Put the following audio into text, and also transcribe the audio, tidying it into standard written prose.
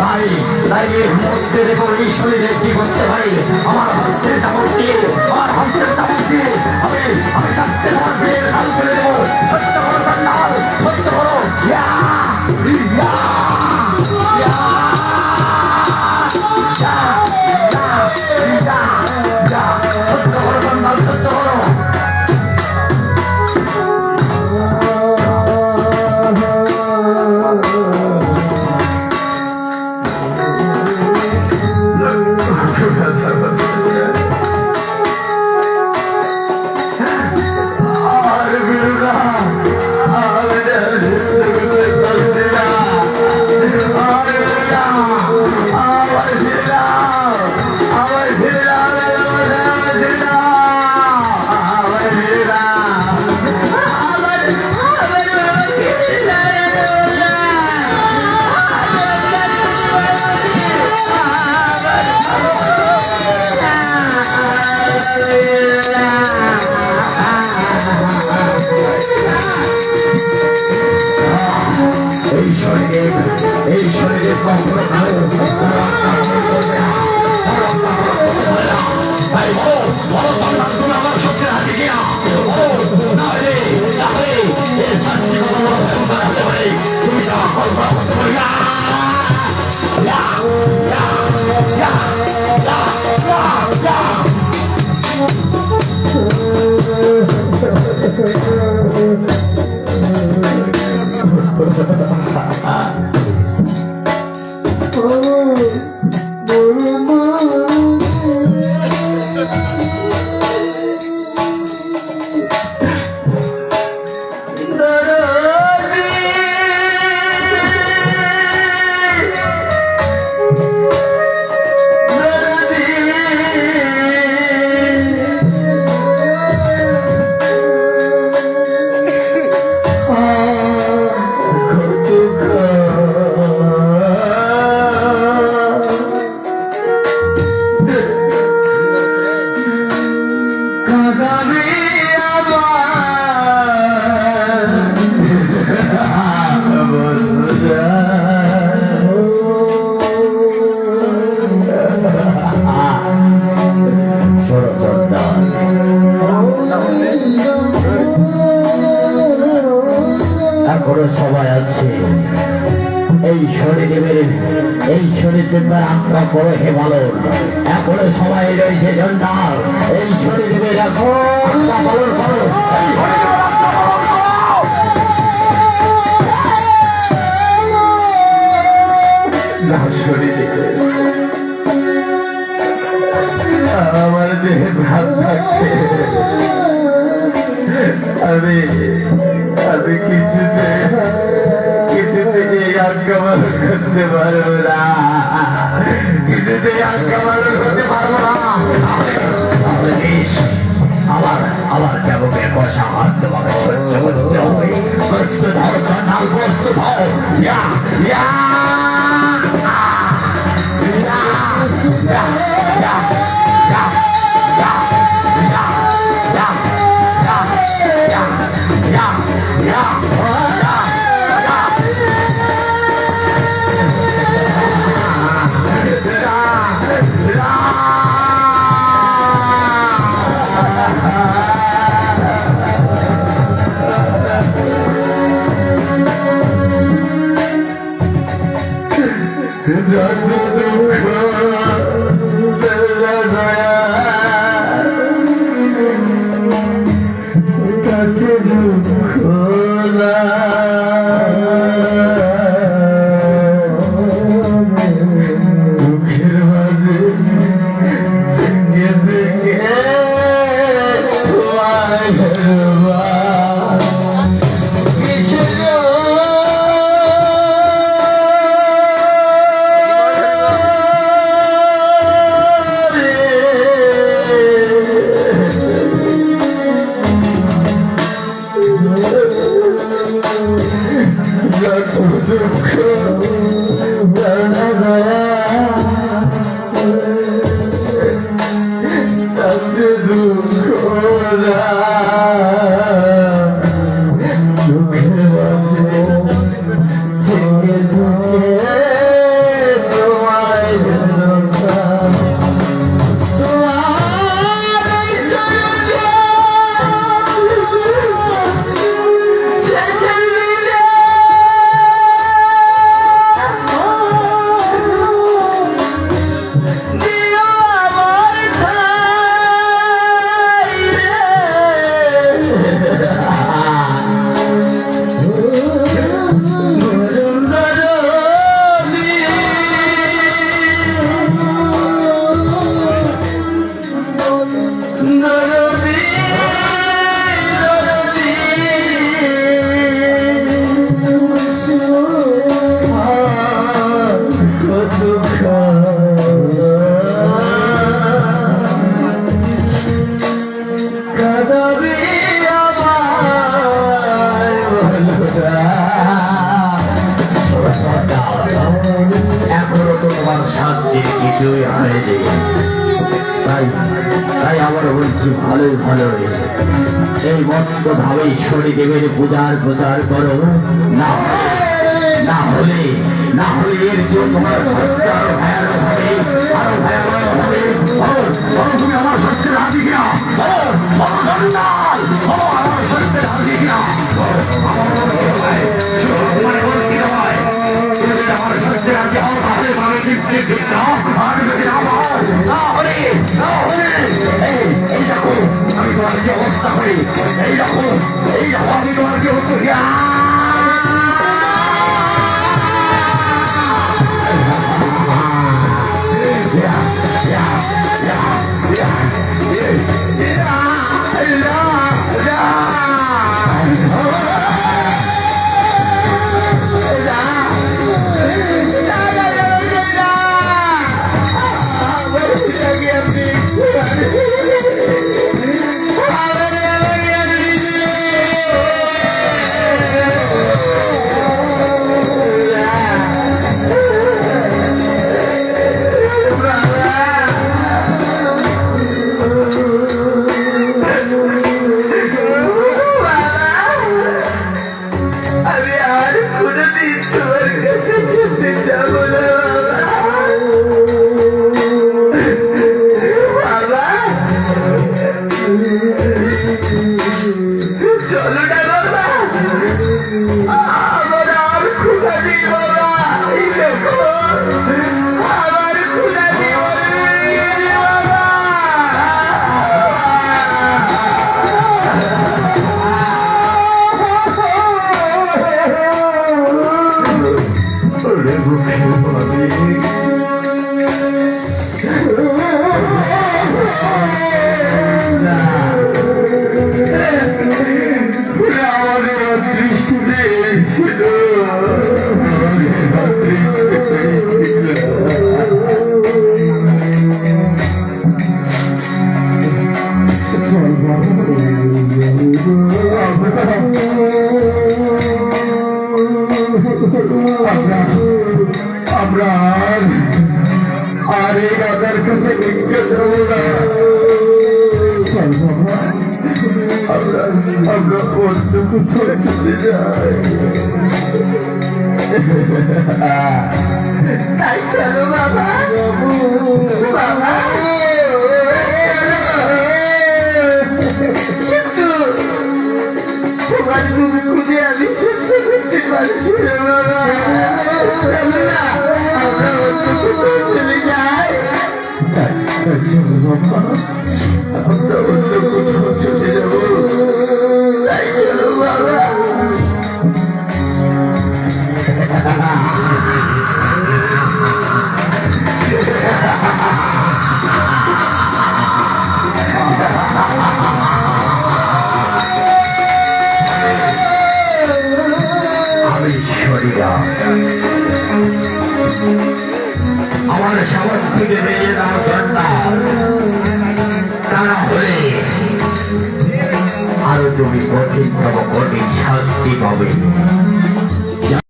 তাই তাই এর মধ্যে দেখো এই শরীরে কি করছে ভাই, আমার হাতের চামচ দিয়ে, আমার হাতের চামচ দিয়ে আমি আমি কাটতে আমার বিয়ের হাল করে দেবো। সত্য করো সন্ন্যাল, সত্য করো। ইয়া ইয়া ইয়া সত্য করো সন্ন্যাল, সত্য করো। এই শরীরে কখনো ভালো করবে না। ভাই বলো বলো সন্তান, তুমি আমার সত্যের হাতে গিয়া তাহলে তাহলে এই শাস্তি কত বড় ভয়ঙ্কর হতে পারে তুমি তা কল্পনা করতে পারি না। সবাই আছে এই শরীরের আত্মা করো হে ভালো। এখনো সবাই রয়েছে জন্ডাল, এই শরীরের রাখো আত্মা পালন করো। শরীরে আমার দেহে ভাত থাকছে, আমি কিছুতে আজ্ঞামান করতে পারবো না, কিছুতে আজ্ঞামান করতে পারবো না। আবার আবার দেবকের কষা হাত তোমাকে সহ্য করতে হবে। প্রস্তুত হও সন্ন্যাল, প্রস্তুত হও। কাঁদাবি আমায় বলরা, এখনো তো তোমার শান্তির কিছুই হয়নি। তাই তাই আমার বলছি ভালোই ভালোই এই মন্দ ভাবে শনিদেবের পূজার প্রচার করো, না না হলে না হলে এর যে তোমার শাস্তি আরো ভয়ানক হবে, আরো ভয়ানক হবে। তুমি আমার শাস্তির হাতি কিনা, আমার শাস্তির হাতি কিনা, মনে বলছি নয় আমার শাস্তির হাতি হও, তাহলে আমি ঠিক না, আমি যদি না হলে এই দেখো আমি তোমার কি অবস্থা করি, এই দেখো আমি তোমার কি হতো আমরা আর এই রাজার কাছে ভিক্ষা দেব না, আমরা অন্য কোথাও চলে যাই। তাই চলো বাবা, বাবা তোমার তুমি খুঁজে আমি সহ্য করতে পারছি না বাবা, আমরা অন্য কোথাও চলে যাই। চলো বাবা, আমরা অন্য কোথাও চলে যাবো, তাই চলো বাবা। আমার সামর্থ্য দেবে না তারা হলে আরো তুমি কঠিন শাস্তি পাবে।